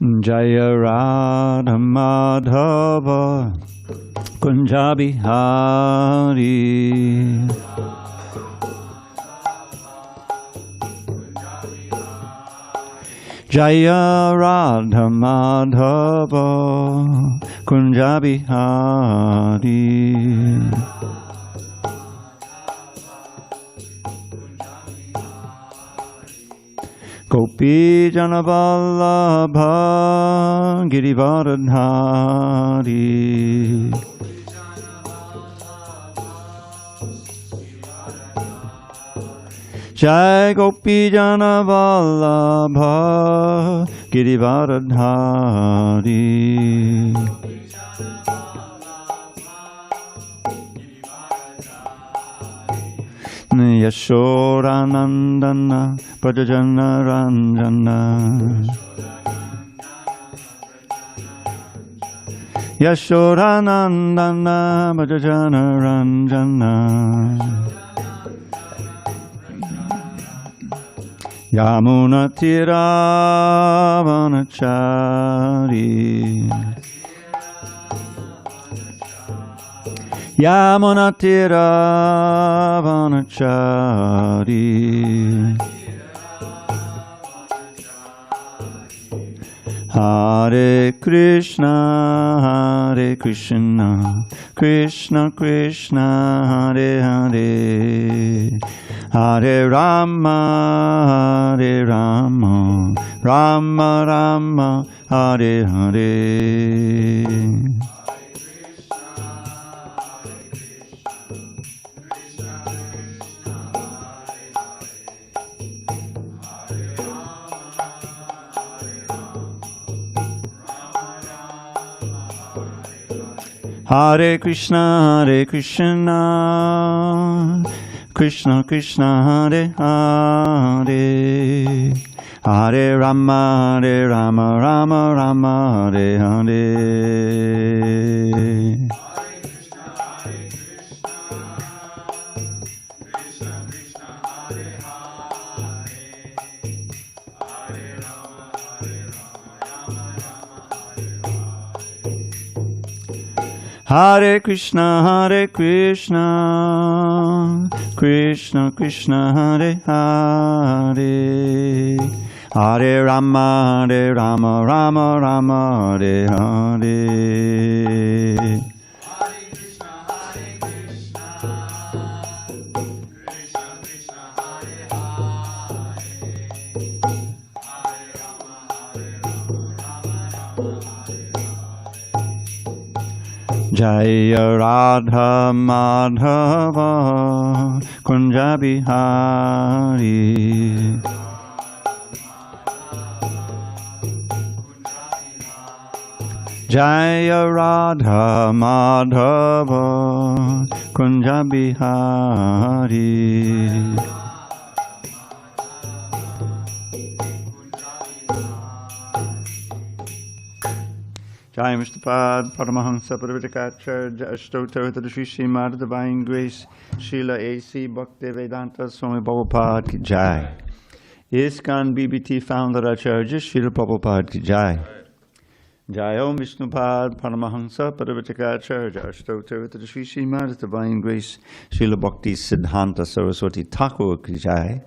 Jaya Radha Madhava Kunja Bihari. Jaya Radha Madhava Kunja Bihari. Gopi Jana Vallabha Girivaradhari. Jai Gopi Jana Vallabha Girivaradhari. Yashodanandana Prajajana Ranjana. Yashodanandana Prajajana Ranjana. Yamuna Tiravanachari. Yamuna Tiravanachari. Hare Krishna, Hare Krishna, Krishna Krishna, Hare Hare, Hare Rama, Hare Rama, Rama Rama, Hare Hare. Hare Krishna, Hare Krishna, Krishna Krishna, Hare Hare, Hare Rama, Hare Rama, Rama Rama, Hare Hare. Hare Krishna, Hare Krishna, Krishna Krishna, Hare Hare, Hare Rama, Hare Rama, Rama Rama, Hare Hare. Jaya Radha Madhava Kunja Bihari. Jaya Radha Madhava Kunja Bihari. Jai Mr. Paramahansa Paravatakacharya Ashtotar to the Srimad Divine Grace Srila A.C. Bhaktivedanta Swami Prabhupada Ki Jai. ISKCON BBT Founder Acharya Srila Prabhupada Ki Jai. Jai Om Vishnupad Paramahansa Paravatakacharya Ashtotar to the Srimad Divine Grace Srila Bhakti Siddhanta Saraswati Thakur Ki Jai.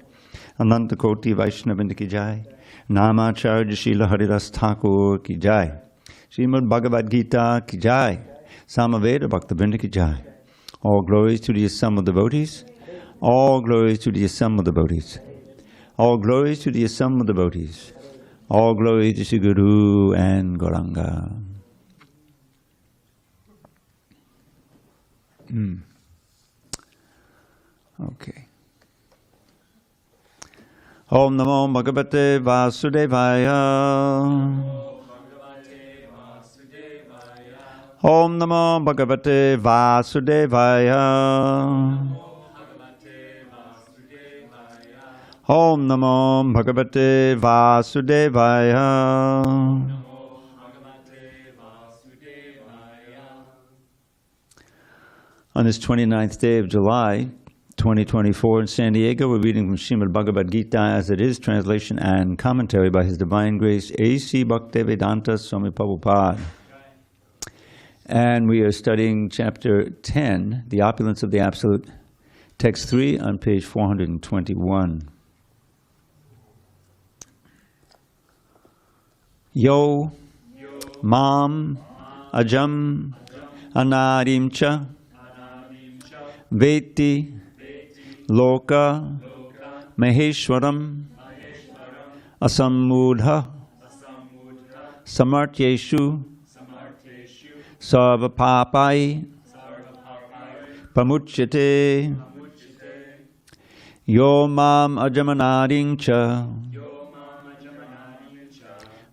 Ananta Koti Vaishnavinda Ki Jai. Namacharya Srila Haridas Thakur Ki Jai. Srimad Bhagavad Gita Ki Jai, Samaveda Bhaktivinoda Ki Jai. All glories to the assembled devotees. All glories to the assembled devotees. All glories to the assembled devotees. All glories to Sri Guru and Gauranga. Okay. Om Namo Bhagavate Vasudevaya. Om Namo Bhagavate Vasudevaya. Om Namo Bhagavate Vasudevaya. On this 29th day of July, 2024 in San Diego. We're reading from Srimad Bhagavad Gita as it is, translation and commentary by His Divine Grace A.C. Bhaktivedanta Swami Prabhupada. And we are studying chapter 10, The Opulence of the Absolute, text 3 on page 421. Yo mam ajam anadim cha veti loka maheshwaram asammudha samartyeshu sarvapapai pramuchyate yo mam ajamanadim cha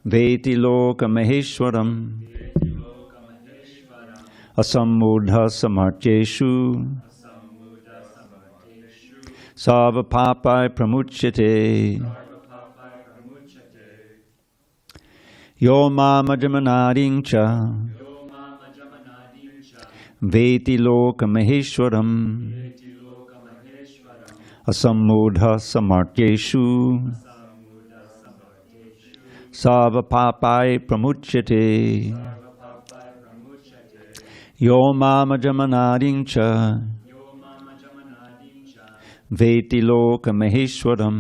veti loka maheshwaram asammudha samartyeshu sarvapapai pramuchyate yo mam ajamanadim cha veti loka maheshwaram asammudha samartyeshu sarvapapai pramuchyate yo mam ajamanadim cha veti loka maheshwaram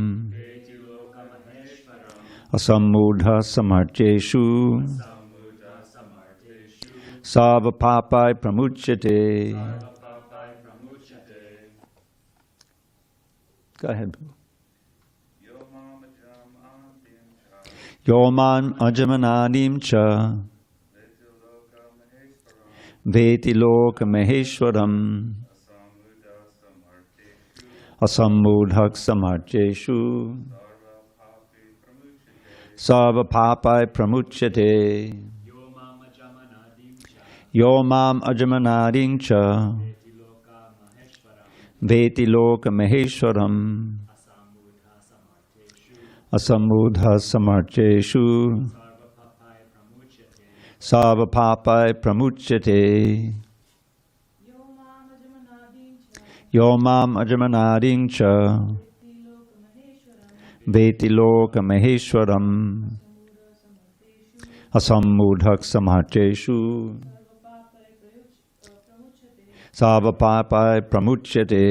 asammudha samartyeshu sarvapapai pramuchyate. Go ahead. Yo mam ajamanadim cha veti loka maheshwaram asammudha samartyeshu sarvapapai pramuchyate. Yo mam ajamanadim cha veti loka maheshwaram asammudha samartyeshu sarvapapai pramuchyate. Yo mam ajamanadim cha veti loka maheshwaram asammudha samartyeshu sarvapapai pramuchyate.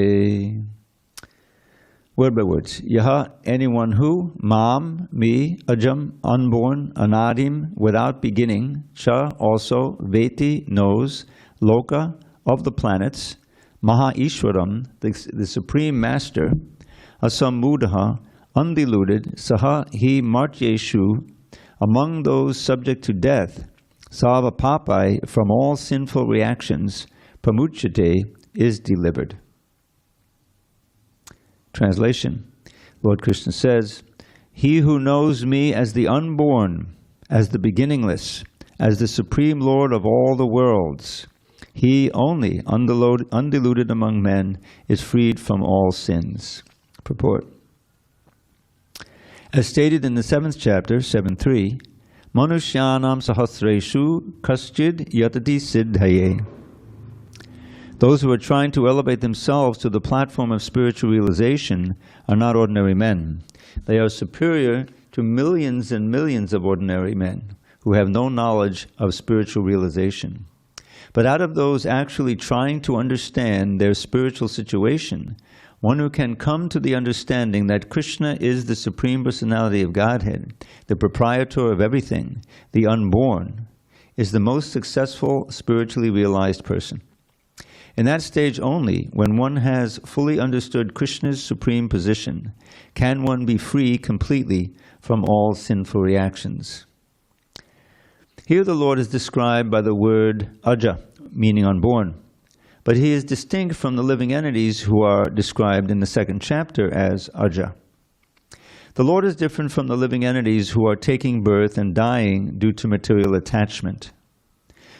Word by words. Yaha, anyone who, mam, me, ajam, unborn, anadim, without beginning, cha, also, veti, knows, loka, of the planets, maha ishwaram, the supreme master, asammudha, undiluted, saha, he, martyeshu, among those subject to death, sarvapapai, from all sinful reactions, pramuchyate, is delivered. Translation. Lord Kṛṣṇa says, he who knows me as the unborn, as the beginningless, as the supreme Lord of all the worlds, he only, undiluted among men, is freed from all sins. Purport. As stated in the 7th chapter, 7.3, Manushyanam sahasreshu kaschid yatati siddhaye. Those who are trying to elevate themselves to the platform of spiritual realization are not ordinary men. They are superior to millions and millions of ordinary men who have no knowledge of spiritual realization. But out of those actually trying to understand their spiritual situation, one who can come to the understanding that Krishna is the Supreme Personality of Godhead, the proprietor of everything, the unborn, is the most successful spiritually realized person. In that stage only, when one has fully understood Krishna's supreme position, can one be free completely from all sinful reactions. Here the Lord is described by the word aja, meaning unborn, but he is distinct from the living entities who are described in the 2nd chapter as aja. The Lord is different from the living entities who are taking birth and dying due to material attachment.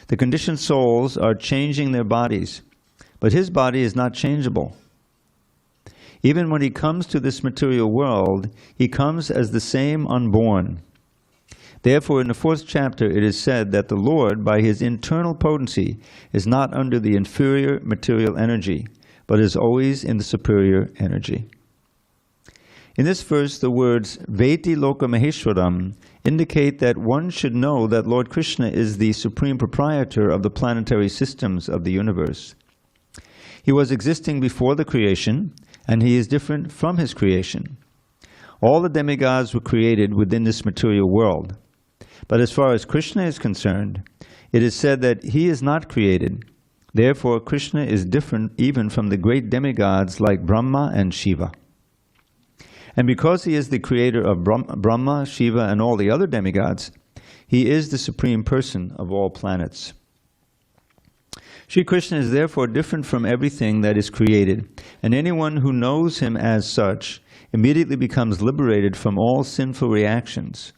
The conditioned souls are changing their bodies, but his body is not changeable. Even when he comes to this material world, he comes as the same unborn. Therefore, in the 4th chapter, it is said that the Lord, by his internal potency, is not under the inferior material energy, but is always in the superior energy. In this verse, the words Veti Loka Maheshwaram indicate that one should know that Lord Krishna is the supreme proprietor of the planetary systems of the universe. He was existing before the creation, and he is different from his creation. All the demigods were created within this material world. But as far as Krishna is concerned, it is said that he is not created. Therefore, Krishna is different even from the great demigods like Brahmā and Śiva. And because he is the creator of Brahmā, Śiva, and all the other demigods, he is the supreme person of all planets. Sri Krishna is therefore different from everything that is created, and anyone who knows him as such immediately becomes liberated from all sinful reactions.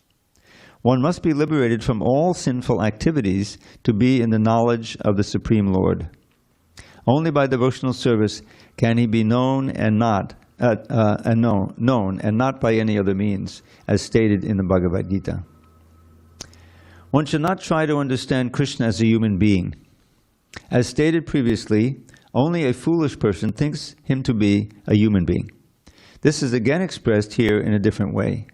One must be liberated from all sinful activities to be in the knowledge of the Supreme Lord. Only by devotional service can he be known and not by any other means, as stated in the Bhagavad Gita. One should not try to understand Krishna as a human being. As stated previously, only a foolish person thinks him to be a human being. This is again expressed here in a different way.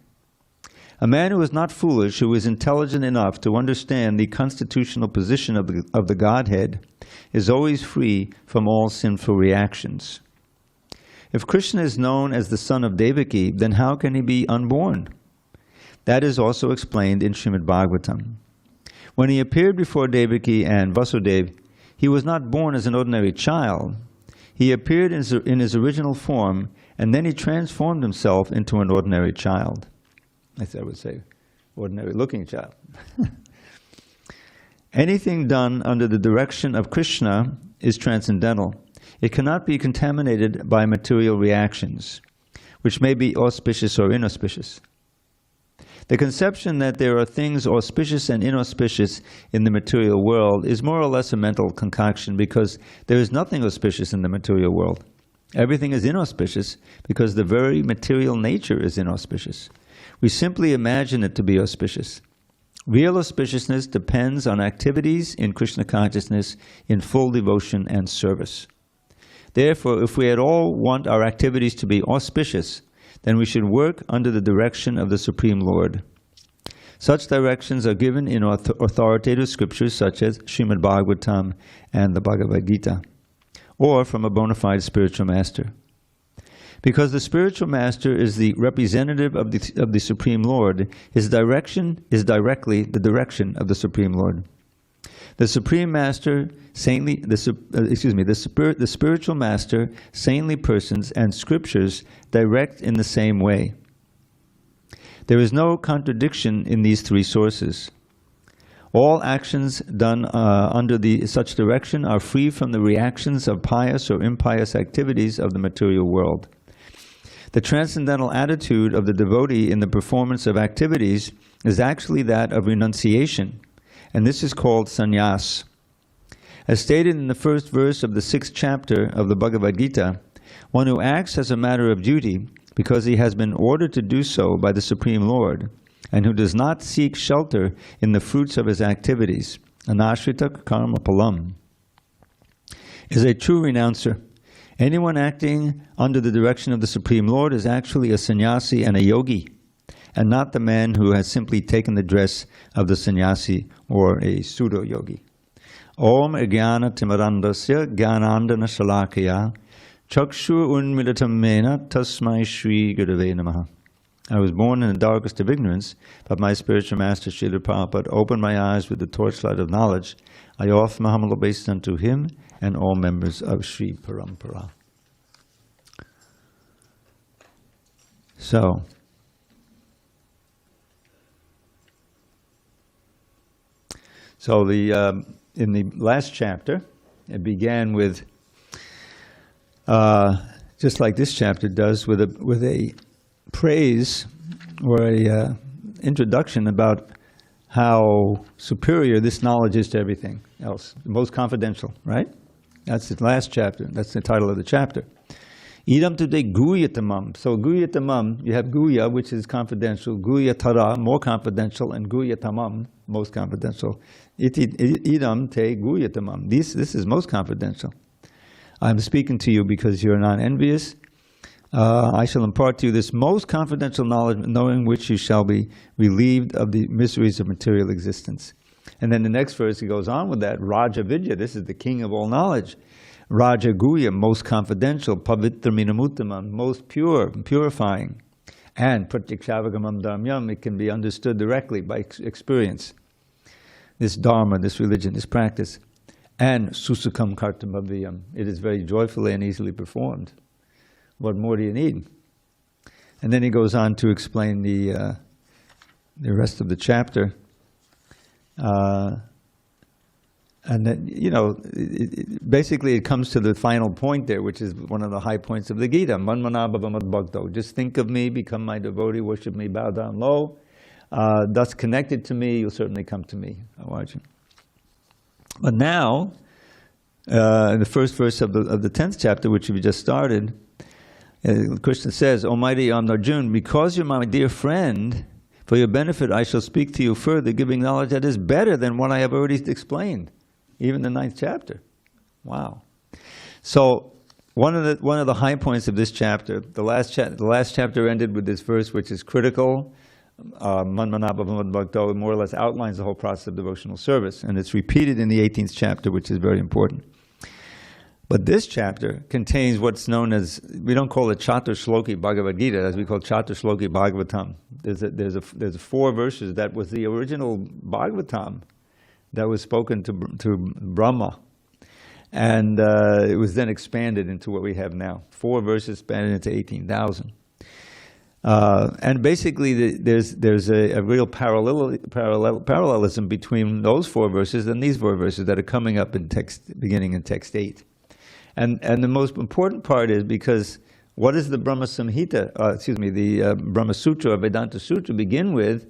A man who is not foolish, who is intelligent enough to understand the constitutional position of the Godhead, is always free from all sinful reactions. If Krishna is known as the son of Devaki, then how can he be unborn? That is also explained in Srimad Bhagavatam. When he appeared before Devaki and Vasudeva, he was not born as an ordinary child. He appeared in his original form, and then he transformed himself into an ordinary child. I would say, ordinary-looking child. Anything done under the direction of Krishna is transcendental. It cannot be contaminated by material reactions, which may be auspicious or inauspicious. The conception that there are things auspicious and inauspicious in the material world is more or less a mental concoction, because there is nothing auspicious in the material world. Everything is inauspicious because the very material nature is inauspicious. We simply imagine it to be auspicious. Real auspiciousness depends on activities in Krishna consciousness in full devotion and service. Therefore, if we at all want our activities to be auspicious, then we should work under the direction of the Supreme Lord. Such directions are given in authoritative scriptures such as Srimad Bhagavatam and the Bhagavad Gita, or from a bona fide spiritual master. Because the spiritual master is the representative of the Supreme Lord, his direction is directly the direction of the Supreme Lord. The Supreme Master, the spiritual master, saintly persons, and scriptures direct in the same way. There is no contradiction in these three sources. All actions done under such direction are free from the reactions of pious or impious activities of the material world. The transcendental attitude of the devotee in the performance of activities is actually that of renunciation, and this is called sannyas. As stated in the first verse of the 6th chapter of the Bhagavad Gita, one who acts as a matter of duty because he has been ordered to do so by the Supreme Lord, and who does not seek shelter in the fruits of his activities, anashrita karma palam, is a true renouncer. Anyone acting under the direction of the Supreme Lord is actually a sannyasi and a yogi, and not the man who has simply taken the dress of the sannyasi or a pseudo-yogi. Om Jnana Timarandasya Jnanandana Shalakaya Chakshu Unmilitam Mena Tasmai Shri Gurave Namaha. I was born in the darkest of ignorance, but my spiritual master Srila Prabhupada opened my eyes with the torchlight of knowledge. I offer my humble obeisance unto him and all members of Sri Parampara. So, in the last chapter, it began with, just like this chapter does, with a praise or a introduction about how superior this knowledge is to everything else, most confidential, right? That's the last chapter. That's the title of the chapter. Idam today guyatamam. So guyatamam, you have guya, which is confidential, guyatara, more confidential, and guyatamam, most confidential. Idam te guyatamam. This is most confidential. I'm speaking to you because you're non-envious. I shall impart to you this most confidential knowledge, knowing which you shall be relieved of the miseries of material existence. And then the next verse, he goes on with that, Raja Vidya, this is the king of all knowledge. Raja Guhya, most confidential, Pavitra Minamuttamam, most pure, purifying. And Pratyakshavagamam Dharmyam, it can be understood directly by experience. This Dharma, this religion, this practice. And Susukam Kartamabhyam, it is very joyfully and easily performed. What more do you need? And then he goes on to explain the rest of the chapter. And then, you know, basically it comes to the final point there, which is one of the high points of the Gita. Manmanabhavamad bhakto. Just think of me, become my devotee, worship me, bow down low. Thus connected to me, you'll certainly come to me, Arjuna. But now, in the first verse of the 10th chapter, which we just started, Krishna says, Almighty Arjuna, because you're my dear friend, for your benefit I shall speak to you further, giving knowledge that is better than what I have already explained, even the 9th chapter. Wow. So one of the high points of this chapter, the last chapter ended with this verse, which is critical. Manmanabhavamad bhakto, more or less outlines the whole process of devotional service, and it's repeated in the 18th chapter, which is very important. But this chapter contains what's known as, we don't call it Chatur Shloki Bhagavad Gita, as we call Chatur Shloki Bhagavatam. There's 4 verses that was the original Bhagavatam that was spoken to Brahma. And it was then expanded into what we have now. 4 verses expanded into 18,000. And basically there's a real parallelism between those 4 verses and these 4 verses that are coming up in text, beginning in text 8. And the most important part is because what does the Brahma Samhita, the Brahma Sutra or Vedanta Sutra begin with?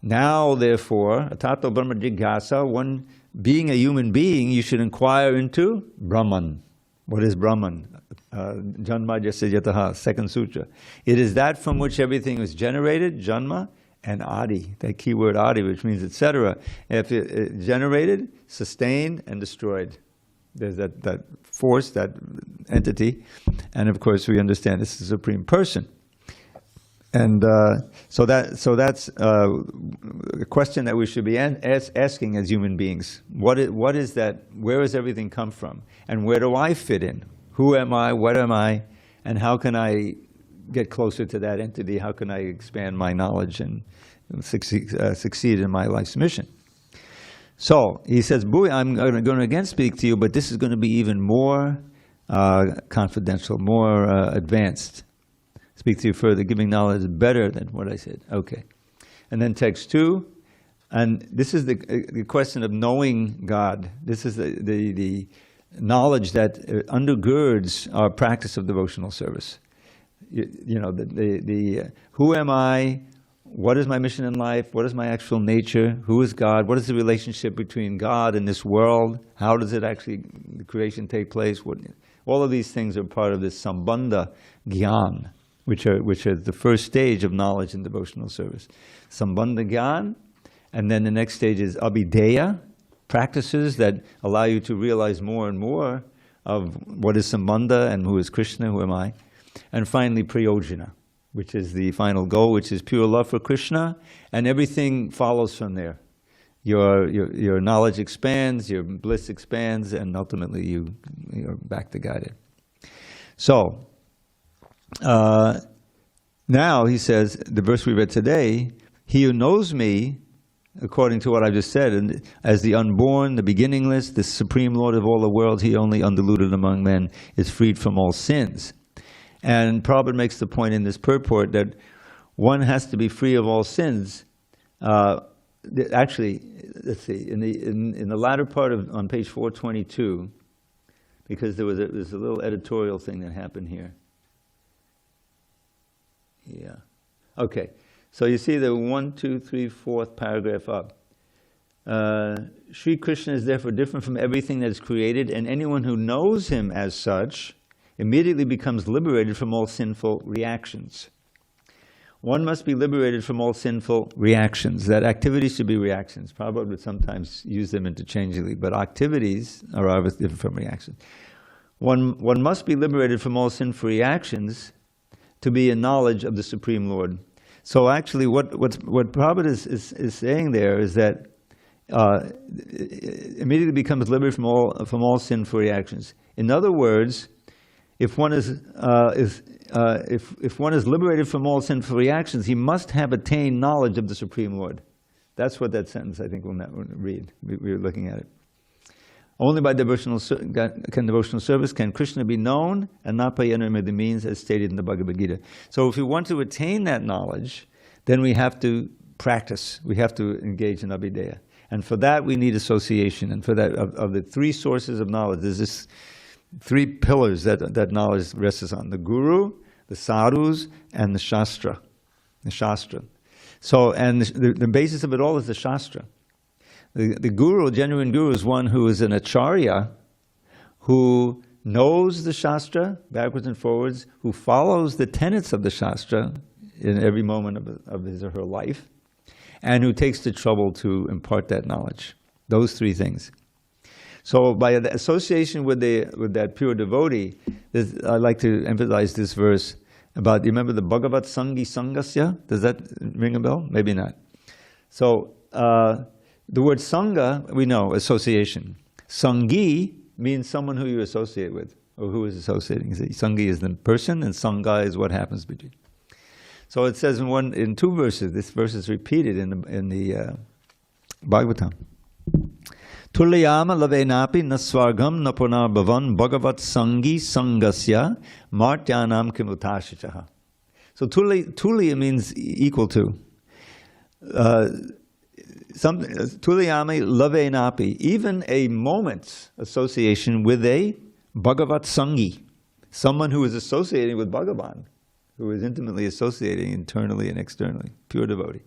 Now, therefore, Atato Brahma Jigyasa, one being a human being, you should inquire into Brahman. What is Brahman? Janma Jasa Yataha, 2nd Sutra. It is that from which everything was generated, Janma, and Adi, that key word Adi, which means etc. If it generated, sustained, and destroyed. There's that force, that entity, and of course we understand this is the Supreme Person. And so that's a question that we should be asking as human beings. What is that? Where does everything come from? And where do I fit in? Who am I? What am I? And how can I get closer to that entity? How can I expand my knowledge and succeed in my life's mission? So he says, Boy, I'm going to again speak to you, but this is going to be even more confidential, more advanced. Speak to you further, giving knowledge better than what I said. Okay. And then text 2, and this is the question of knowing God. This is the knowledge that undergirds our practice of devotional service. You know, who am I? What is my mission in life? What is my actual nature? Who is God? What is the relationship between God and this world? How does it actually, the creation take place? All of these things are part of this Sambandha Gyan, which are the first stage of knowledge in devotional service. Sambandha Gyan, and then the next stage is Abhideya, practices that allow you to realize more and more of what is Sambandha and who is Krishna, who am I? And finally, Prayojana, which is the final goal, which is pure love for Krishna, and everything follows from there. Your knowledge expands, your bliss expands, and ultimately you're back to guided. So, now he says, the verse we read today, he who knows me, according to what I just said, and as the unborn, the beginningless, the supreme Lord of all the world, he only undiluted among men, is freed from all sins. And Prabhupada makes the point in this purport that one has to be free of all sins. Actually, let's see, in the latter part on page 422, because there's a little editorial thing that happened here. Yeah. Okay. So you see the 1, 2, 3, 4th paragraph up. Sri Krishna is therefore different from everything that is created, and anyone who knows him as such immediately becomes liberated from all sinful reactions. One must be liberated from all sinful reactions. That activities should be reactions. Prabhupada would sometimes use them interchangeably, but activities are obviously different from reactions. one must be liberated from all sinful actions to be in knowledge of the Supreme Lord. So actually what Prabhupada is saying there is that immediately becomes liberated from all sinful reactions. In other words, if one is liberated from all sinful reactions, he must have attained knowledge of the Supreme Lord. That's what that sentence, I think, we'll read. We were looking at it. Only by devotional service can Krishna be known, and not by any other means, as stated in the Bhagavad Gita. So if we want to attain that knowledge, then we have to practice. We have to engage in abhideya. And for that, we need association. And for that, of the three sources of knowledge, there's this three pillars that knowledge rests on: the guru, the sadhus, and the shastra. The shastra. So, and the basis of it all is the shastra. The guru, genuine guru, is one who is an acharya, who knows the shastra backwards and forwards, who follows the tenets of the shastra in every moment of his or her life, and who takes the trouble to impart that knowledge. Those three things. So by the association with that pure devotee, I like to emphasize this verse about, you remember the Bhagavat Sangi Sangasya? Does that ring a bell? Maybe not. So the word Sangha, we know, association. Sangi means someone who you associate with, or who is associating. Sangi is the person, and Sangha is what happens between. So it says in two verses, this verse is repeated in the Bhagavatam. Tulayama lavenapi nasvargam napunar bhavan bhagavat sangi sangasya martyanam kimutashichaha. So tuliya means equal to. Tulayami lavenapi, even a moment's association with a bhagavat sangi, someone who is associating with Bhagavan, who is intimately associating internally and externally, pure devotee.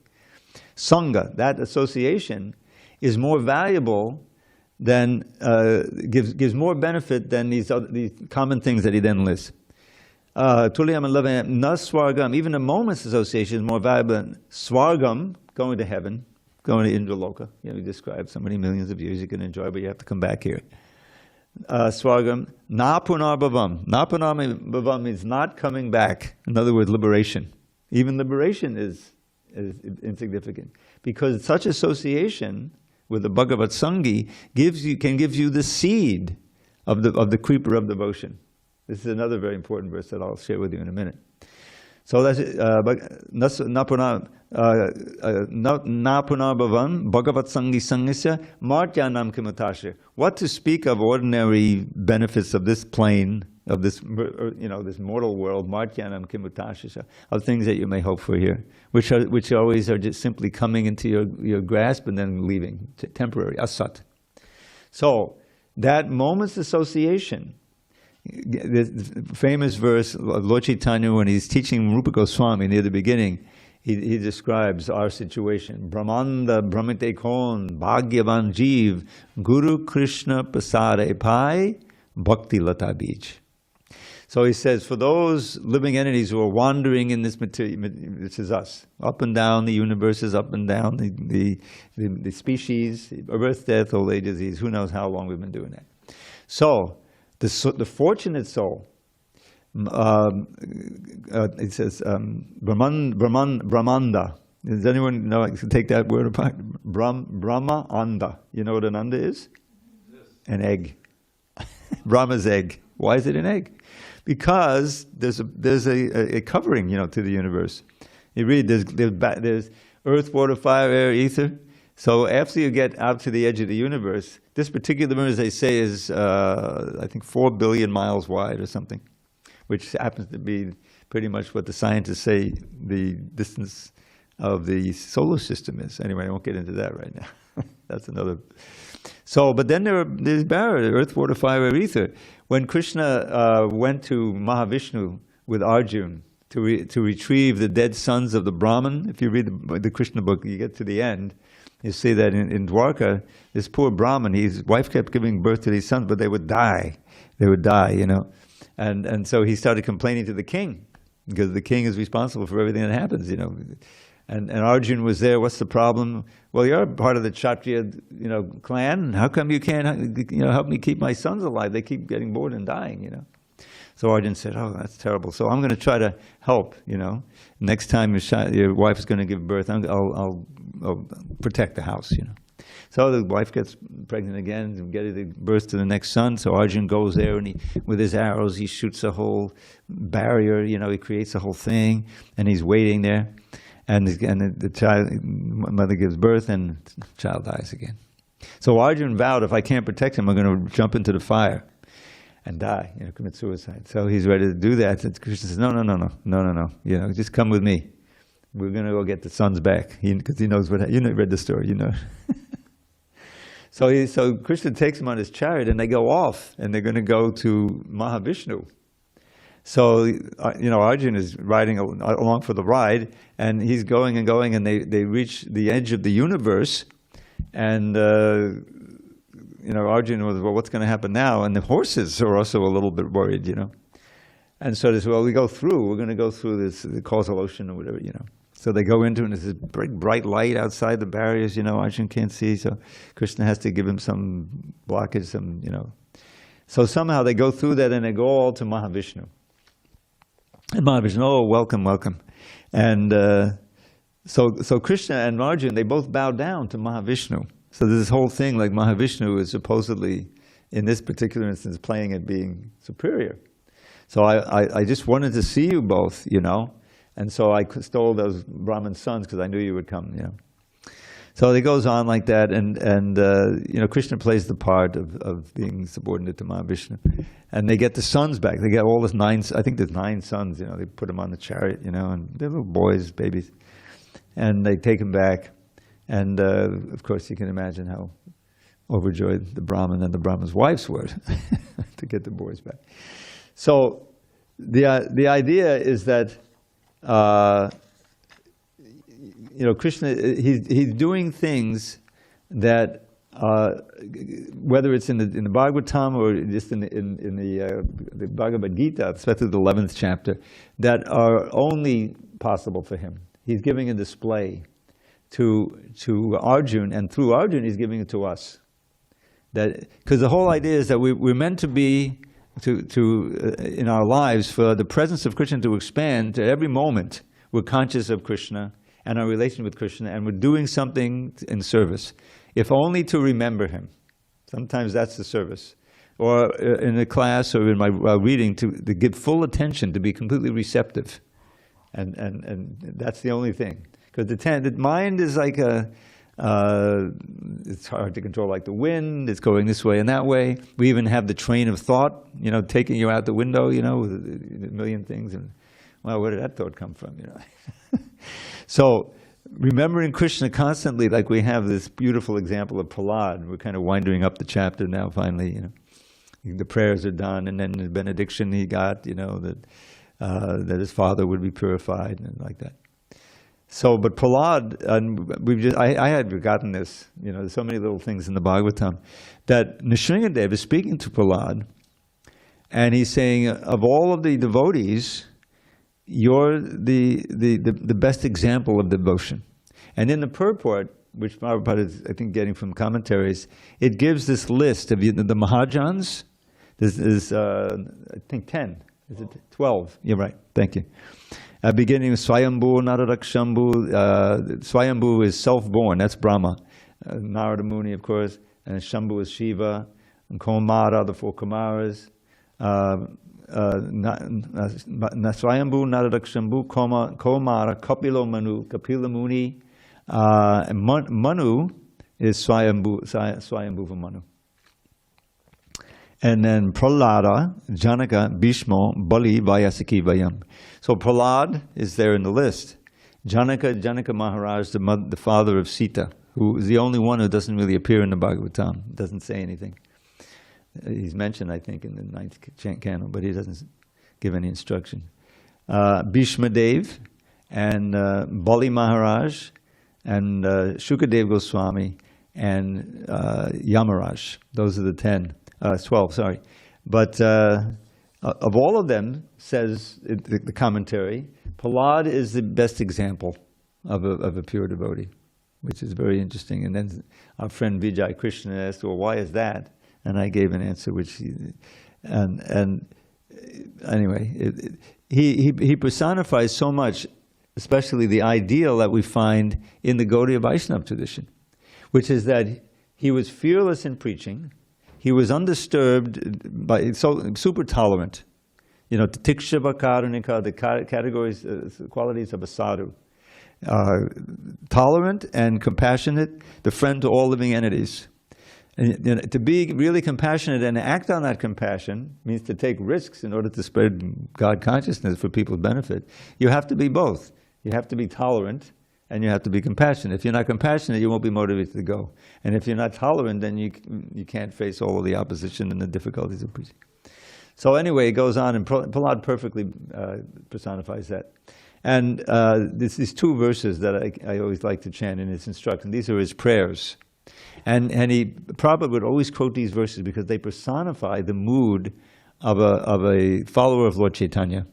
Sangha, that association, is more valuable than, gives more benefit than these common things that he then lists. Tulyam and Lavanam, na swargam, even a moment's association is more valuable than swargam, going to heaven, going to Indraloka. You know, he described so many millions of years you can enjoy, but you have to come back here. Swargam, na punarbhavam. Na punarbhavam means not coming back. In other words, liberation. Even liberation is insignificant, because such association with the Bhagavat Sangi can give you the seed of the creeper of devotion. This is another very important verse that I'll share with you in a minute. So that's Napunarbhavam Bhagavat Sangi Sangisya Martyanam Kimatasya. What to speak of ordinary benefits of this plane, of this this mortal world, Martyanam Kimatasya, of things that you may hope for here, which always are just simply coming into your grasp and then leaving, temporary, asat. So that moment's association. The famous verse of Lord Chaitanya, when he's teaching Rupa Goswami near the beginning, he describes our situation. Brahmanda Brahmite Kon Bhagyavan Jeev Guru Krishna Pasare Pai Bhakti Lata Bij. So he says, for those living entities who are wandering in this material, this is us, up and down the universes, up and down the species, birth, death, old age, disease, who knows how long we've been doing that. So the fortunate soul, it says Brahmanda. Does anyone know? I can take that word apart. Brahma anda. You know what an anda is? Yes. An egg. Brahma's egg. Why is it an egg? Because there's a covering, to the universe. You read there's earth, water, fire, air, ether. So after you get out to the edge of the universe, this particular universe, they say, is, I think, 4 billion miles wide or something, which happens to be pretty much what the scientists say the distance of the solar system is. Anyway, I won't get into that right now. That's another. So, but then there's barrier, earth, water, fire, air, ether. When Krishna went to Mahavishnu with Arjuna to retrieve the dead sons of the Brahman, if you read the Krishna book, you get to the end, you see that in Dwarka, this poor Brahman, his wife kept giving birth to these sons, but they would die. They would die, And so he started complaining to the king, because the king is responsible for everything that happens, And Arjun was there. What's the problem? Well, you're part of the Kshatriya, clan. How come you can't, help me keep my sons alive? They keep getting bored and dying, So Arjun said, "Oh, that's terrible. So I'm going to try to help. Next time your wife is going to give birth, I'll protect the house. So the wife gets pregnant again and getting birth to the next son. So Arjun goes there and with his arrows, he shoots a whole barrier. He creates a whole thing, and he's waiting there. And the mother gives birth, and the child dies again. So Arjun vowed, if I can't protect him, I'm going to jump into the fire and die, commit suicide. So he's ready to do that. And Krishna says, no, just come with me. We're going to go get the sons back, because he knows what. Read the story, So Krishna takes him on his chariot, and they go off, and they're going to go to Mahavishnu. So, Arjun is riding along for the ride, and he's going and going, and they reach the edge of the universe, and, Arjun was, well, what's going to happen now? And the horses are also a little bit worried, And so they say, well, we're going to go through the causal ocean or whatever, So they go into it, and there's this bright light outside the barriers, Arjun can't see, so Krishna has to give him some blockage, So somehow they go through that, and they go all to Mahavishnu. And Mahavishnu, oh, welcome, welcome. And so Krishna and Arjun, they both bow down to Mahavishnu. So there's this whole thing, like Mahavishnu is supposedly, in this particular instance, playing at being superior. So I just wanted to see you both, And so I stole those Brahmin sons because I knew you would come, So it goes on like that, and Krishna plays the part of being subordinate to Mahavishnu. And they get the sons back. They get all this I think there's 9 sons, they put them on the chariot, and they're little boys, babies. And they take them back. And of course you can imagine how overjoyed the Brahmin and the Brahmin's wives were to get the boys back. So the idea is that Krishna, he's doing things that, whether it's in the Bhagavatam or just in the Bhagavad Gita, especially the 11th chapter, that are only possible for him. He's giving a display to Arjun, and through Arjun, he's giving it to us. Because the whole idea is that we're meant to be in our lives for the presence of Krishna to expand. To every moment, we're conscious of Krishna and our relation with Krishna, and we're doing something in service, if only to remember him. Sometimes that's the service. Or in a class or in my reading, to give full attention, to be completely receptive. And that's the only thing. Because the mind is like it's hard to control, like the wind. It's going this way and that way. We even have the train of thought, taking you out the window, with a million things. And, well, where did that thought come from, So, remembering Krishna constantly, like we have this beautiful example of Prahlad. We're kind of winding up the chapter now, finally, The prayers are done, and then the benediction he got, that his father would be purified, and like that. So, but Prahlad, and I had forgotten this, there's so many little things in the Bhagavatam, that Nrsimhadev is speaking to Prahlad, and he's saying, of all of the devotees, you're the best example of devotion. And in the purport, which Prabhupada is, I think, getting from commentaries, it gives this list of the Mahajans. There's I think 10. Is it 12? You're right. Thank you. Beginning with Swayambhu, Naradaksambhu. Swayambhu is self-born. That's Brahma. Narada Muni, of course. And Shambhu is Shiva. And Kumara, the 4 Kumaras. Swayambhu, Naradaksambhu, Kumara, Kapilo Manu, Kapila Muni. And Manu is Swayambhuva Manu. And then Prahlada, Janaka, Bhishma, Bali, Vyasaki, Vayam. So Prahlad is there in the list. Janaka Maharaj, the father of Sita, who is the only one who doesn't really appear in the Bhagavatam, doesn't say anything. He's mentioned, I think, in the 9th canon, but he doesn't give any instruction. Bhishma Dev, and Bali Maharaj, and Shukadev Goswami, and Yamaraj. Those are the 10. 12, sorry. But of all of them, says the commentary, Prahlad is the best example of a pure devotee, which is very interesting. And then our friend Vijay Krishna asked, well, why is that? And I gave an answer, which anyway, he personifies so much, especially the ideal that we find in the Gaudiya Vaishnava tradition, which is that he was fearless in preaching, he was undisturbed by, so super tolerant, titikshava karunika, the categories, qualities of a sadhu, tolerant and compassionate, the friend to all living entities. And to be really compassionate and act on that compassion means to take risks in order to spread God consciousness for people's benefit. You have to be both. You have to be tolerant and you have to be compassionate. If you're not compassionate, you won't be motivated to go. And if you're not tolerant, then you can't face all of the opposition and the difficulties of preaching. So anyway, it goes on, and Prahlad perfectly personifies that. And these two verses that I always like to chant in his instruction. These are his prayers. And Prabhupada would always quote these verses because they personify the mood of a follower of Lord Chaitanya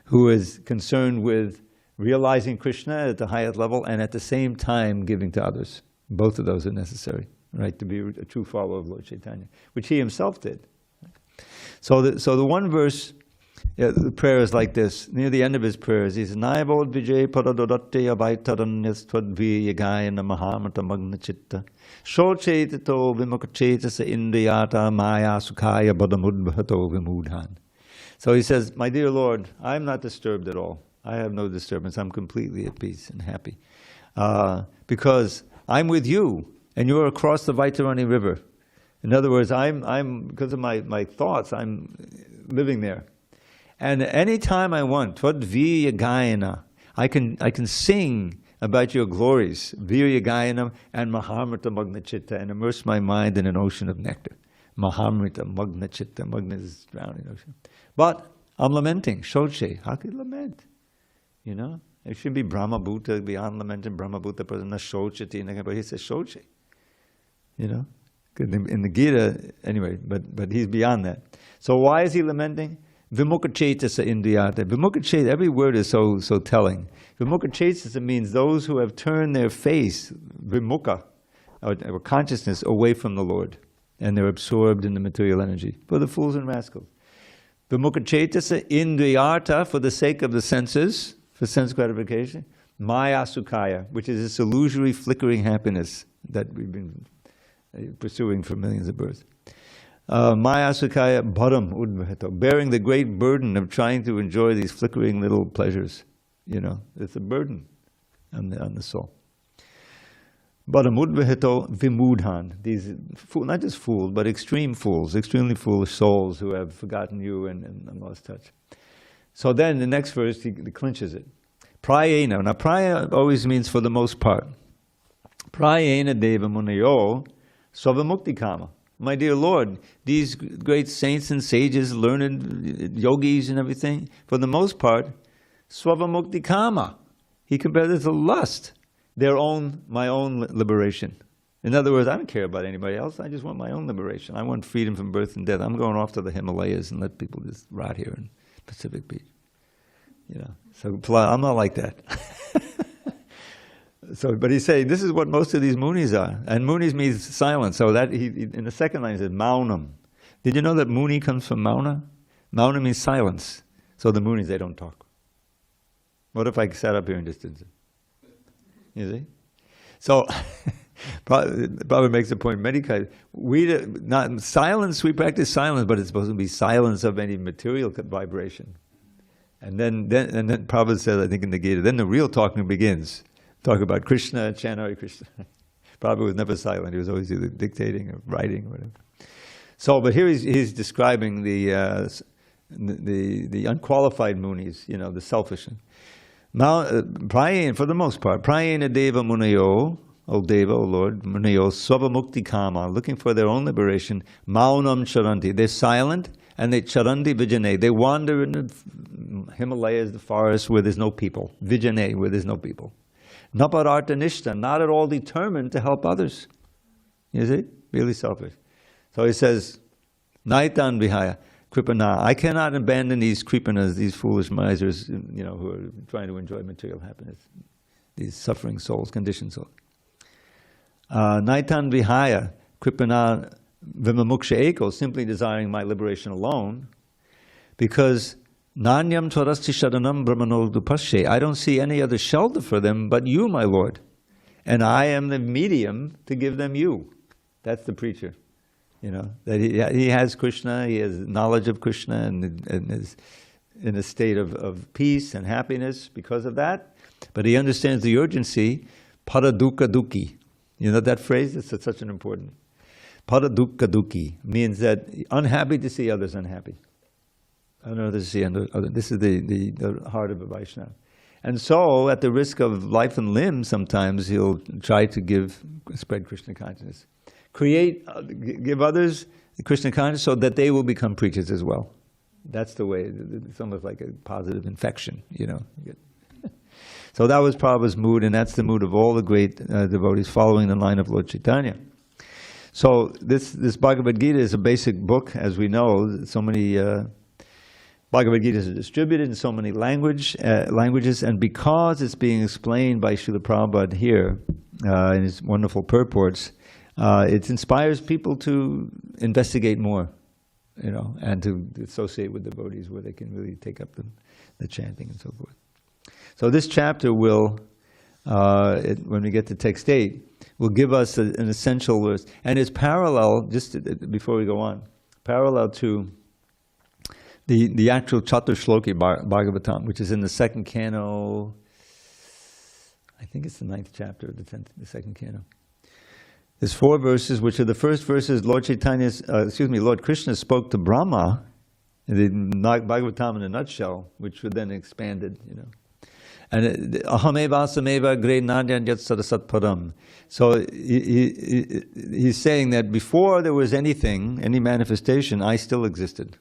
who is concerned with realizing Krishna at the highest level and at the same time giving to others. Both of those are necessary, right, to be a true follower of Lord Chaitanya, which he himself did. So the one verse, the prayer is like this. Near the end of his prayers, he says, Naivod vijay paradodatte avaitadanyas twadvi yagayana mahamata magna chitta shochetito vimukachetasa indriyata maya sukhaya badamudbhato vimudhan. So he says, my dear Lord, I'm not disturbed at all. I have no disturbance. I'm completely at peace and happy. Because I'm with you, and you're across the Vaitarani river. In other words, I'm because of my thoughts, I'm living there. And any time I want, Twadvirya Gayana, I can sing about your glories, Virya Gayana and Mahamrita Magna Chitta, and immerse my mind in an ocean of nectar. Mahamrita Magna Chitta, Magna is drowning ocean. But I'm lamenting, Shoche, how could you lament? It should be Brahma Bhuta, beyond lamenting Brahma Bhuta, Prasanna Shochati, but he says Shoche. In the Gita, anyway, but he's beyond that. So why is he lamenting? Vimukachetasa indriyata. Vimukachetasa, every word is so telling. Vimukachetasa means those who have turned their face, vimukha, or consciousness, away from the Lord. And they're absorbed in the material energy. For the fools and rascals. Vimukachetasa indriyata, for the sake of the senses, for sense gratification. Maya sukhaya, which is this illusory, flickering happiness that we've been pursuing for millions of births. Maya sukhaya bharam udbhato, bearing the great burden of trying to enjoy these flickering little pleasures. It's a burden on the soul. Bharam udbhato vimudhan, these not just fools, but extreme fools, extremely foolish souls who have forgotten you and lost touch. So then the next verse, he clinches it. Prayena. Now praya always means for the most part. Prayena deva munayo svamukti kama. My dear Lord, these great saints and sages, learned yogis and everything, for the most part, svamukti kama. He compared it to lust, my own liberation. In other words, I don't care about anybody else. I just want my own liberation. I want freedom from birth and death. I'm going off to the Himalayas and let people just rot here in Pacific Beach. So I'm not like that. But he's saying this is what most of these munis are, and munis means silence. So that in the second line he says maunam. Did you know that muni comes from mauna? Mauna means silence. So the munis, they don't talk. What if I sat up here and just did it? You see? So Prabhupada makes a point. Many kinds. Silence. We practice silence, but it's supposed to be silence of any material vibration. And then Prabhupada says, I think in the Gita, then the real talking begins. Talk about Krishna, chant Hare Krishna. Prabhupada was never silent. He was always either dictating or writing or whatever. So, but here he's describing the unqualified munis, the selfish. Prayena, for the most part, Prayena deva munayo, O Deva, O Lord, munayo, svamukti kama, looking for their own liberation, maunam charanti. They're silent and they charanti vijane. They wander in the Himalayas, the forest where there's no people. Vijane, where there's no people. Naparartha nishta, not at all determined to help others. You see? Really selfish. So he says, Naitan vihaya, kripana. I cannot abandon these kripanas, these foolish misers, who are trying to enjoy material happiness. these suffering souls, conditioned souls. Naitan vihaya kripana vimamuksha eko, simply desiring my liberation alone, because nanyam tvarasti sharanam brahmano dupashe, I don't see any other shelter for them but you, my Lord. And I am the medium to give them you. That's the preacher. That he has Krishna, he has knowledge of Krishna, and is in a state of peace and happiness because of that. But he understands the urgency, paradukka dukki. You know that phrase? It's such an important. Paradukka dukki means that unhappy to see others unhappy. Unhappy to see others. This is the heart of a Vaishnava. And so, at the risk of life and limb, sometimes he'll try to spread Krishna consciousness. Give others the Krishna consciousness so that they will become preachers as well. That's the way. It's almost like a positive infection, So that was Prabhupada's mood, and that's the mood of all the great devotees following the line of Lord Chaitanya. So this Bhagavad Gita is a basic book, as we know. So many Bhagavad Gitas are distributed in so many languages, and because it's being explained by Srila Prabhupada here in his wonderful purports, it inspires people to investigate more, and to associate with devotees where they can really take up the chanting and so forth. So this chapter will, when we get to text 8, will give us an essential verse, and it's parallel, before we go on, parallel to the actual Chaturshloki Bhagavatam, which is in the second canto. I think it's the 9th chapter of the second canto. There's 4 verses, which are the first verses. Lord Krishna spoke to Brahma, the Bhagavatam in a nutshell, which were then expanded, And ahameva asameva gre nadyan yat sarasat param. So he's saying that before there was anything, any manifestation, I still existed.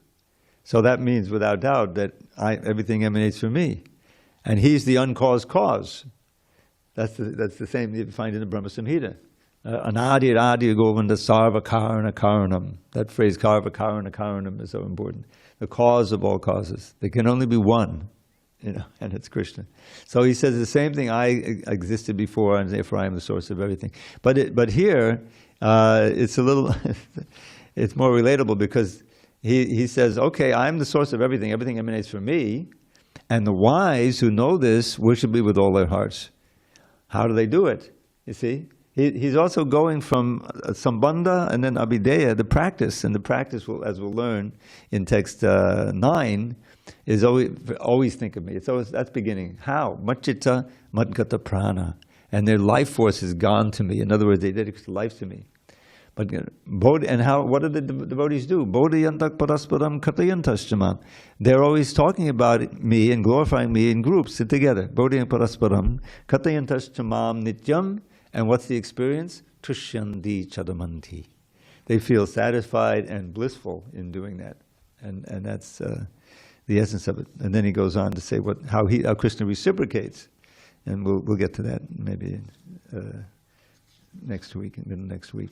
So that means, without doubt, that everything emanates from me. And he's the uncaused cause. That's the same you find in the Brahma Samhita. Anadi Adi Govinda Sarva Karana Karanam. That phrase, Karva Karana Karanam, is so important. The cause of all causes. There can only be one, and it's Krishna. So he says the same thing, I existed before, and therefore I am the source of everything. But here, it's a little, it's more relatable, because he says, okay, I'm the source of everything. Everything emanates from me. And the wise who know this worship me with all their hearts. How do they do it? You see? He's also going from Sambandha and then Abhideya, the practice. And the practice, as we'll learn in text 9, is always think of me. It's always, that's beginning. How? Machita madgata prana. And their life force is gone to me. In other words, they dedicate life to me. But what do the devotees do? Bodhiyantak parasparam katayantastamam. They're always talking about me and glorifying me in groups, sit together. Bodhiyantak parasparam katayantastamam nityam. And what's the experience? Tushyandi chadamanti. They feel satisfied and blissful in doing that. And that's the essence of it. And then he goes on to say how Krishna reciprocates. And we'll get to that maybe next week, middle next week.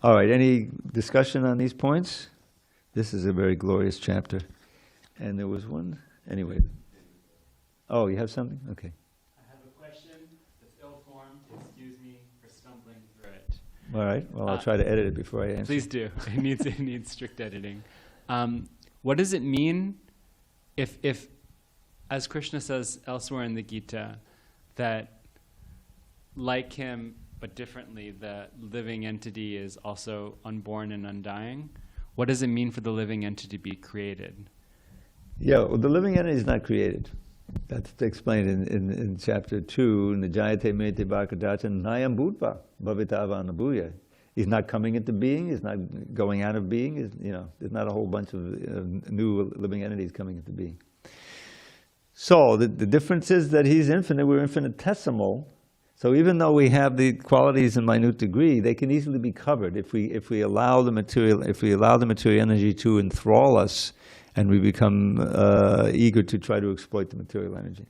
All right, any discussion on these points? This is a very glorious chapter. And there was one, anyway. Oh, you have something? Okay. I have a question that's ill-formed. Excuse me for stumbling through it. All right, well, I'll try to edit it before I answer. Please do. It needs strict editing. What does it mean if, as Krishna says elsewhere in the Gita, that like him, but differently, the living entity is also unborn and undying? What does it mean for the living entity to be created? Yeah, well, the living entity is not created. That's explained in chapter 2, in the Jayate Mete Bhakadachan Nayam Bhutva Bhavita Avanabuya. He's not coming into being, he's not going out of being, there's not a whole bunch of new living entities coming into being. So the difference is that he's infinite, we're infinitesimal. So even though we have the qualities in minute degree, they can easily be covered if we allow the material energy to enthrall us, and we become eager to try to exploit the material energy.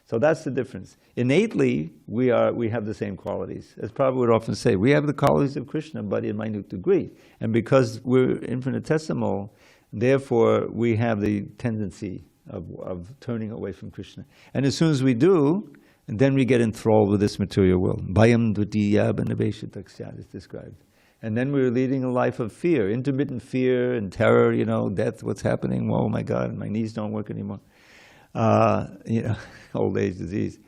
So that's the difference. Innately, we have the same qualities. As Prabhupada would often say, we have the qualities of Krishna, but in minute degree. And because we're infinitesimal, therefore we have the tendency of turning away from Krishna. And as soon as we do, And then we get enthralled with this material world. Bhayam dvitiya banaveshitaksya is described. And then we're leading a life of fear, intermittent fear and terror, death, what's happening? Oh my God, my knees don't work anymore. Old age disease,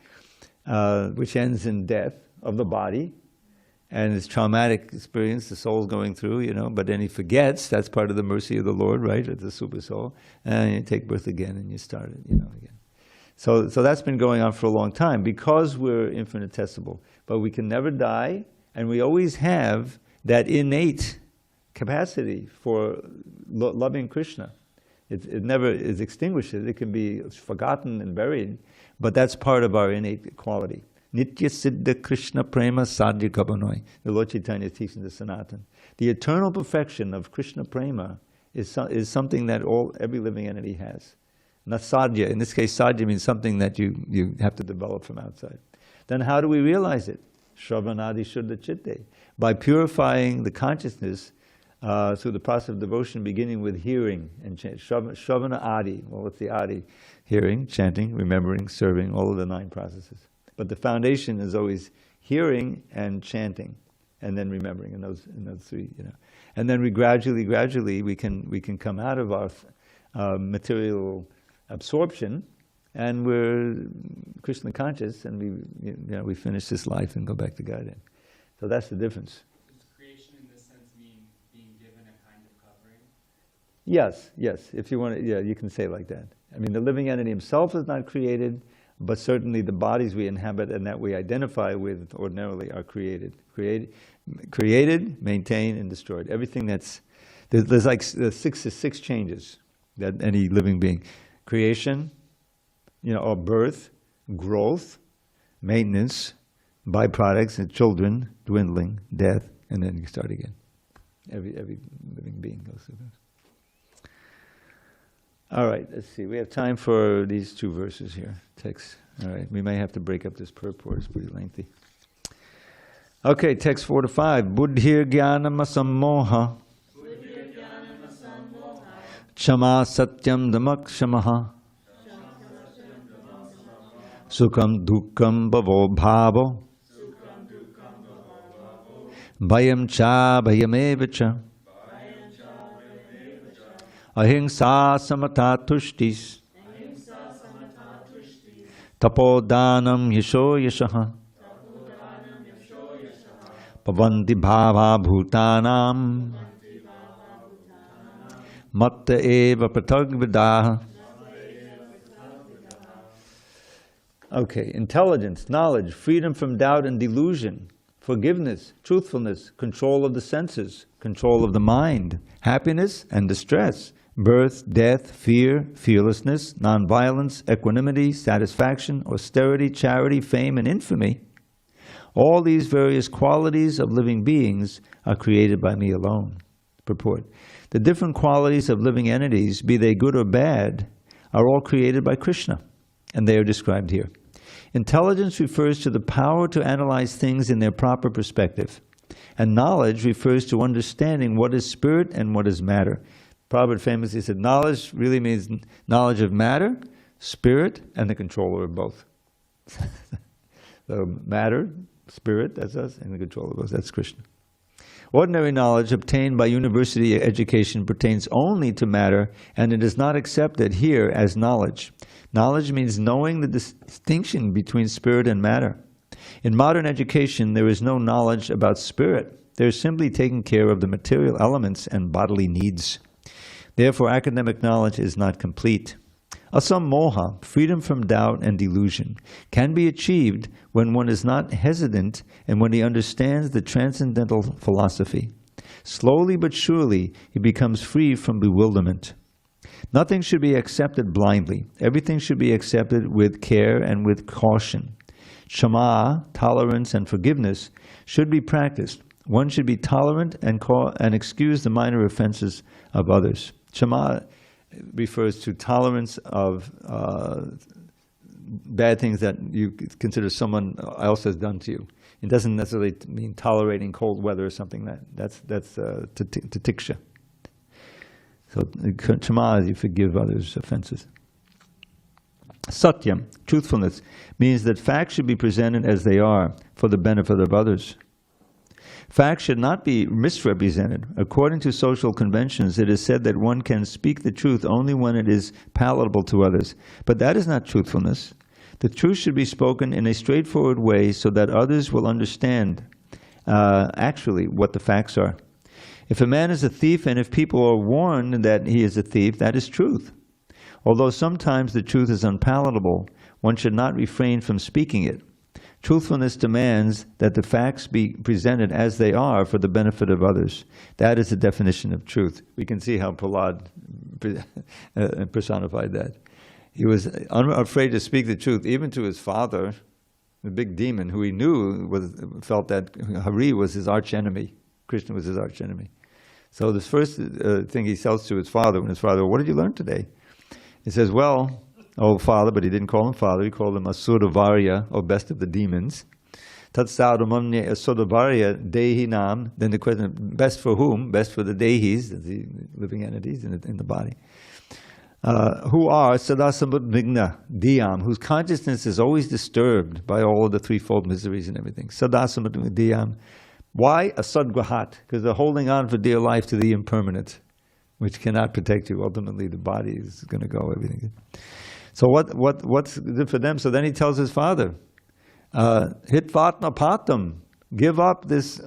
which ends in death of the body. And it's traumatic experience the soul's going through, but then he forgets, that's part of the mercy of the Lord, right? It's a super soul. And you take birth again and you start it, again. So that's been going on for a long time because we're infinitesimal. But we can never die, and we always have that innate capacity for loving Krishna. It never is extinguished. It can be forgotten and buried, but that's part of our innate quality. Nitya Siddha Krishna Prema Sadhya Kabanoi. The Lord Chaitanya teaches in the Sanatan. The eternal perfection of Krishna Prema is something that every living entity has. Not sadhya. In this case, sadhya means something that you have to develop from outside. Then how do we realize it? Shravanadi Shuddha Chitte. By purifying the consciousness through the process of devotion, beginning with hearing and chanting. Shravana Adi. Well, what's the Adi? Hearing, chanting, remembering, serving, all of the 9 processes. But the foundation is always hearing and chanting, and then remembering in those 3. And then we gradually we can come out of our material absorption, and we're Krishna conscious, and we finish this life and go back to Godhead. So that's the difference. Does creation in this sense mean being given a kind of covering? Yes. If you want to, you can say it like that. I mean, the living entity himself is not created, but certainly the bodies we inhabit and that we identify with ordinarily are created, maintained, and destroyed. Everything there's like 6 changes that any living being. Creation, or birth, growth, maintenance, byproducts, and children, dwindling, death, and then you start again. Every living being goes through this. All right, let's see. We have time for these 2 verses here. Text. All right, we may have to break up this purport. It's pretty lengthy. Okay, text 4 to 5. Buddhir jnanam asammoha. Chama satyam damakshamaha. Sukham dukkam bhavo bhavo. Bhayam cha bhayameva cha. Ahimsa samata tushtis. Tapodanam yasho yashaha. Pavanti bhava bhutanam. Matta eva pratagvidaha. Okay, intelligence, knowledge, freedom from doubt and delusion, forgiveness, truthfulness, control of the senses, control of the mind, happiness and distress, birth, death, fear, fearlessness, nonviolence, equanimity, satisfaction, austerity, charity, fame, and infamy. All these various qualities of living beings are created by me alone. Purport. The different qualities of living entities, be they good or bad, are all created by Krishna, and they are described here. Intelligence refers to the power to analyze things in their proper perspective, and knowledge refers to understanding what is spirit and what is matter. Prabhupada famously said, knowledge really means knowledge of matter, spirit, and the controller of both. So matter, spirit, that's us, and the controller of both, that's Krishna. Ordinary knowledge obtained by university education pertains only to matter, and it is not accepted here as knowledge. Knowledge means knowing the distinction between spirit and matter. In modern education, there is no knowledge about spirit. There is simply taking care of the material elements and bodily needs. Therefore, academic knowledge is not complete. Asammoha, freedom from doubt and delusion, can be achieved when one is not hesitant and when he understands the transcendental philosophy. Slowly but surely, he becomes free from bewilderment. Nothing should be accepted blindly. Everything should be accepted with care and with caution. Shama, tolerance and forgiveness, should be practiced. One should be tolerant and excuse the minor offenses of others. Shama refers to tolerance of bad things that you consider someone else has done to you. It doesn't necessarily mean tolerating cold weather or something. That's titiksha. So Shama is you forgive others' offenses. Satyam, truthfulness, means that facts should be presented as they are for the benefit of others. Facts should not be misrepresented. According to social conventions, it is said that one can speak the truth only when it is palatable to others. But that is not truthfulness. The truth should be spoken in a straightforward way so that others will understand actually what the facts are. If a man is a thief and if people are warned that he is a thief, that is truth. Although sometimes the truth is unpalatable, one should not refrain from speaking it. Truthfulness demands that the facts be presented as they are for the benefit of others. That is the definition of truth. We can see how Prahlad personified that. He was unafraid to speak the truth, even to his father, the big demon, who he knew felt that Hari was his archenemy. Krishna was his archenemy. So this first thing he tells to his father, when his father, what did you learn today? He says, well, oh father, but he didn't call him father, he called him Asuravarya, or best of the demons. Tat sadhamanya Asuravarya dehinam. Then the question, best for whom? Best for the dehis, the living entities in the body. Who are sadasamudvigna diyam, whose consciousness is always disturbed by all of the threefold miseries and everything. Sadasamudvigna diyam. Why? Asadgrahat, because they're holding on for dear life to the impermanent, which cannot protect you. Ultimately, the body is going to go, everything. So what's good for them? So then he tells his father, hitvatna patam, give up this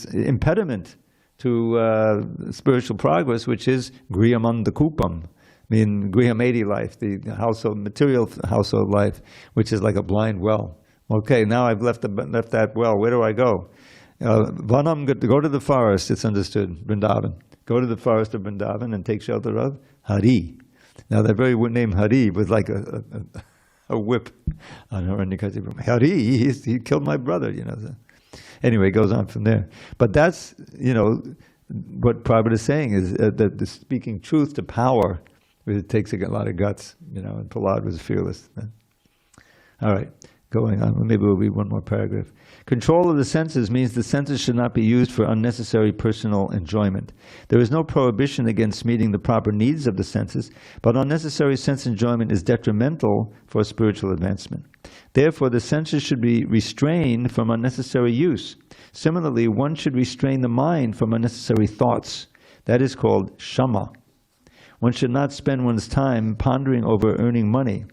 impediment to spiritual progress, which is griyamanda kupam, I mean griyamedi life, the household, material household life, which is like a blind well. Okay, now I've left that well. Where do I go? Vanam, go to the forest. It's understood. Vrindavan. Go to the forest of Vrindavan and take shelter of Hari. Now that very name Hari was like a whip on Hiranyakasipu. Hari, he killed my brother, you know. So. Anyway, it goes on from there. But that's, you know, what Prabhupada is saying is that the speaking truth to power, it takes a lot of guts, you know, and Prahlad was fearless. All right, going on. Maybe we'll read one more paragraph. Control of the senses means the senses should not be used for unnecessary personal enjoyment. There is no prohibition against meeting the proper needs of the senses, but unnecessary sense enjoyment is detrimental for spiritual advancement. Therefore, the senses should be restrained from unnecessary use. Similarly, one should restrain the mind from unnecessary thoughts. That is called shama. One should not spend one's time pondering over earning money.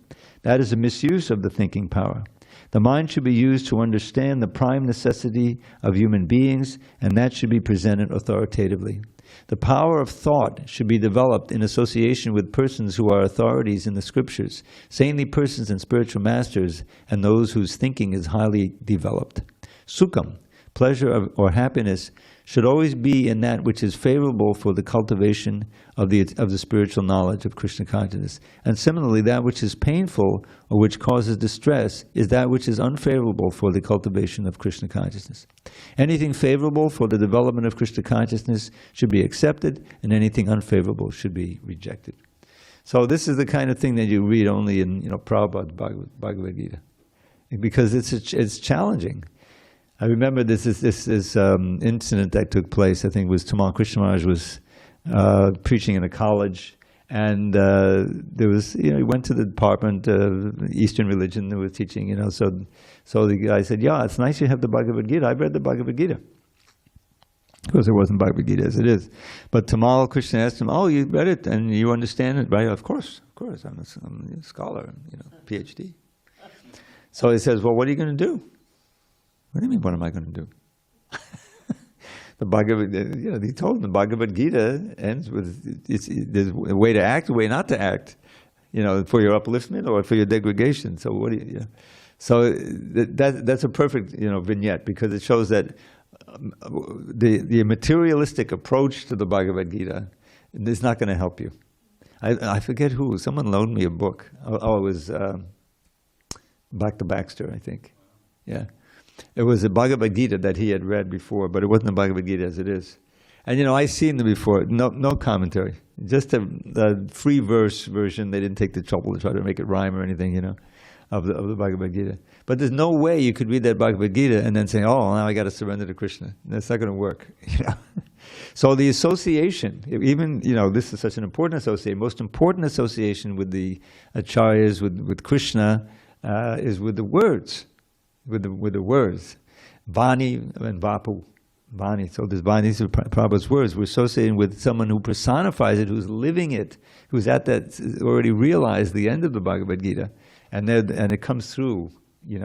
That is a misuse of the thinking power. The mind should be used to understand the prime necessity of human beings, and that should be presented authoritatively. The power of thought should be developed in association with persons who are authorities in the scriptures, saintly persons and spiritual masters, and those whose thinking is highly developed. Sukham, pleasure or happiness, should always be in that which is favorable for the cultivation of the spiritual knowledge of Krishna consciousness. And similarly, that which is painful or which causes distress is that which is unfavorable for the cultivation of Krishna consciousness. Anything favorable for the development of Krishna consciousness should be accepted, and anything unfavorable should be rejected. So this is the kind of thing that you read only in, you know, Prabhupada's Bhagavad Gita, because it's challenging. I remember this incident that took place. I think it was Tamal Krishna Maharaj was preaching in a college, and there was, you know, he went to the department of Eastern religion that was teaching, you know. So the guy said, "Yeah, it's nice you have the Bhagavad Gita. I've read the Bhagavad Gita." Of course, it wasn't Bhagavad Gita as it is. But Tamal Krishna asked him, "Oh, you read it and you understand it, right?" Of course. I'm a scholar, you know, PhD. So he says, "Well, what are you going to do?" What do you mean, what am I going to do? The Bhagavad, you know, he told him the Bhagavad Gita ends with, there's a way to act, a way not to act, you know, for your upliftment or for your degradation. So what do you, know? So that's a perfect, you know, vignette, because it shows that the materialistic approach to the Bhagavad Gita is not going to help you. I forget who, someone loaned me a book. Oh, it was Dr. Baxter, I think. Yeah. It was a Bhagavad Gita that he had read before, but it wasn't the Bhagavad Gita as it is. And, you know, I've seen them before, no commentary. Just a free verse version. They didn't take the trouble to try to make it rhyme or anything, you know, of the Bhagavad Gita. But there's no way you could read that Bhagavad Gita and then say, oh, now I got to surrender to Krishna. That's not going to work, you know. So the association, even, this is such an important association, most important association with the acharyas, with Krishna, is with the words, with the words. Vani and Vapu. Vani. So this Vani, these are Prabhupada's words. We're associating with someone who personifies it, who's living it, who's at that, already realized the end of the Bhagavad Gita, and it comes through,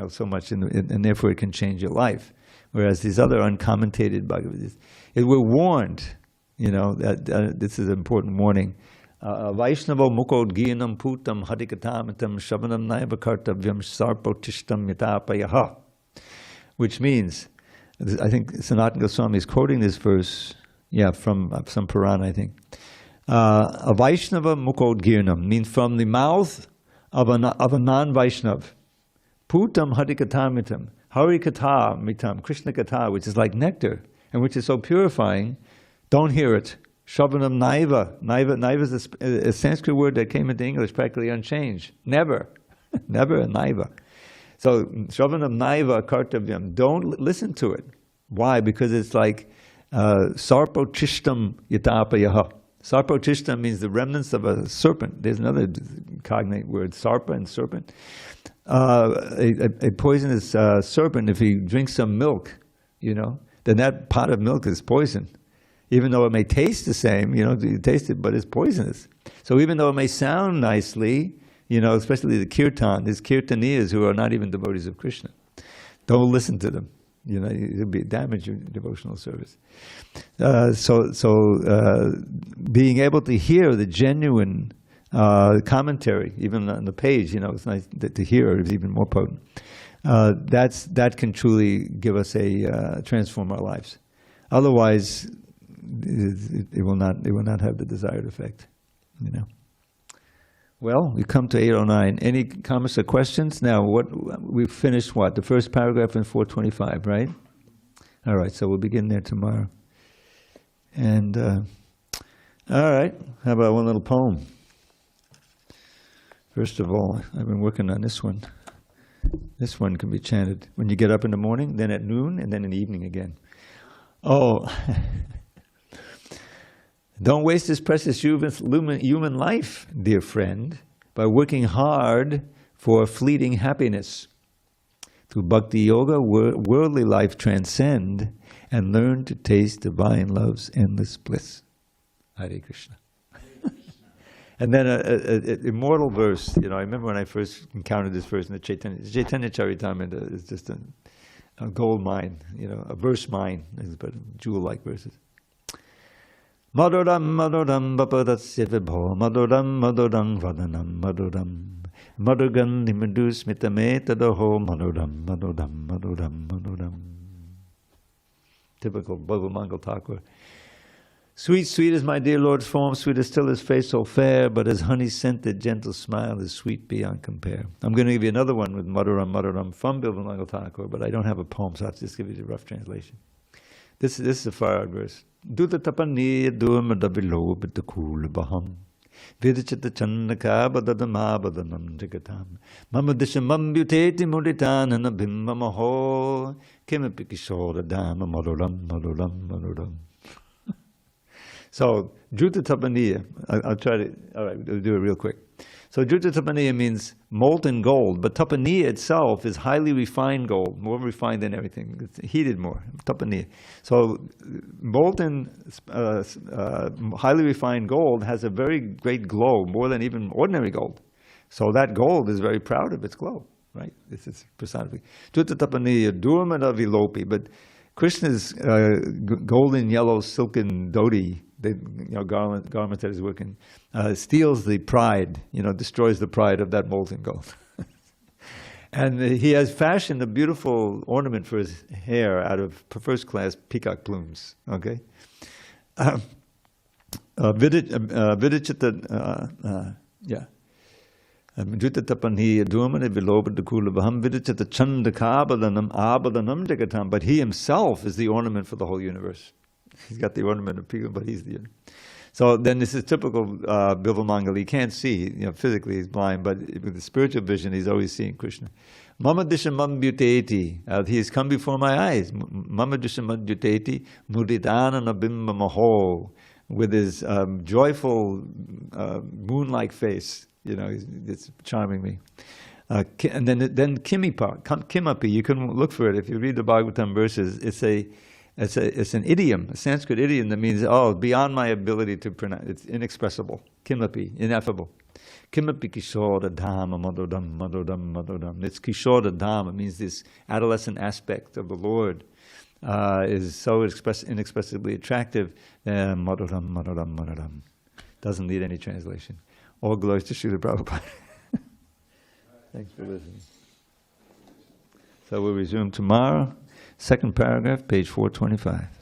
so much, and therefore it can change your life. Whereas these other uncommentated Bhagavad Gita, we're warned, that this is an important warning. Vaishnava mukod gyanam putam hadikatamitam shavanam naiva kartavyam sarpotishtam yatapayaha. Which means, I think Sanatana Goswami is quoting this verse, from some Purana, I think. A Vaishnava mukod gyanam means from the mouth of a non-Vaishnav. Putam hadikatamitam. Harikatha mitam, Krishna katha, which is like nectar, and which is so purifying, don't hear it. Shavanam naiva. Naiva is a Sanskrit word that came into English practically unchanged. Never. Never a naiva. So, Shavanam naiva kartavyam. Don't listen to it. Why? Because it's like sarpotishtam yatapayaha. Sarpotishtam means the remnants of a serpent. There's another cognate word, sarpa and serpent. A poisonous serpent, if he drinks some milk, then that pot of milk is poison. Even though it may taste the same, you taste it, but it's poisonous. So even though it may sound nicely, especially the kirtan, these kirtaniyas who are not even devotees of Krishna, don't listen to them. It'll damage your devotional service. Being able to hear the genuine commentary, even on the page, it's nice to hear it is even more potent. That can truly give us transform our lives. Otherwise, it will not have the desired effect. Well, we come to 809. Any comments or questions? Now, we've finished what? The first paragraph in 425, right? All right, so we'll begin there tomorrow. And all right, how about one little poem? First of all, I've been working on this one. This one can be chanted when you get up in the morning, then at noon, and then in the evening again. Oh, don't waste this precious human life, dear friend, by working hard for fleeting happiness. Through bhakti yoga, worldly life transcend and learn to taste divine love's endless bliss. Hare Krishna. And then an immortal verse. I remember when I first encountered this verse in the Chaitanya Charitamrita. It's just a gold mine, a verse mine, but jewel-like verses. Maduram maduram bapadasya vibho maduram maduram vadanam maduram madugan nimadu smitame tadaho maduram maduram maduram maduram. Typical Bhagavad Mangal Thakur. Sweet, sweet is my dear Lord's form, sweet is still his face so fair, but his honey-scented gentle smile is sweet beyond compare. I'm going to give you another one with Maduram Maduram from Bhagavad Mangal Thakur, but I don't have a poem, so I'll just give you the rough translation. This is a far-out verse. Duta tapani durmadavilo bitakul baham vidachita chandaka badadama badanam jagatam mama dishamam buteti muditan and abhimmamaho kimapikishora dama maduram maduram maduram. So, Druta Tapaniya, I'll try to, all right, we'll do it real quick. So, Druta Tapaniya means molten gold, but Tapaniya itself is highly refined gold, more refined than everything. It's heated more, Tapaniya. So, molten, highly refined gold has a very great glow, more than even ordinary gold. So, that gold is very proud of its glow, right? This is personified. Druta Tapaniya, Durmana Vilopi, but Krishna's golden yellow silken dhoti, the garment that is working, steals the pride, destroys the pride of that molten gold. And he has fashioned a beautiful ornament for his hair out of first-class peacock plumes. Okay, Drita tapanhi adurmane vilobadakula baham vidachata chandaka abadanam jagatam. But he himself is the ornament for the whole universe. He's got the ornament of people, but he's the. So then this is typical Bilvamangal. He can't see, physically he's blind, but with the spiritual vision, he's always seeing Krishna. Mama Dishamam Bhuteti, he has come before my eyes. Mama Dishamam Bhuteti, Mudidana Nabimba Maho, with his joyful moon-like face. It's charming me. And then Kimapi, you can look for it. If you read the Bhagavatam verses, it's an idiom, a Sanskrit idiom that means, beyond my ability to pronounce. It's inexpressible. Kimapi, ineffable. Kimapi Kishora Dhamma Madodam Madodam Madodam. It's Kishora Dhamma. It means this adolescent aspect of the Lord is so inexpressibly attractive. Madodam Madodam Madodam. Doesn't need any translation. All glories to Srila Prabhupada. Thanks for listening. So we'll resume tomorrow. Second paragraph, page 425.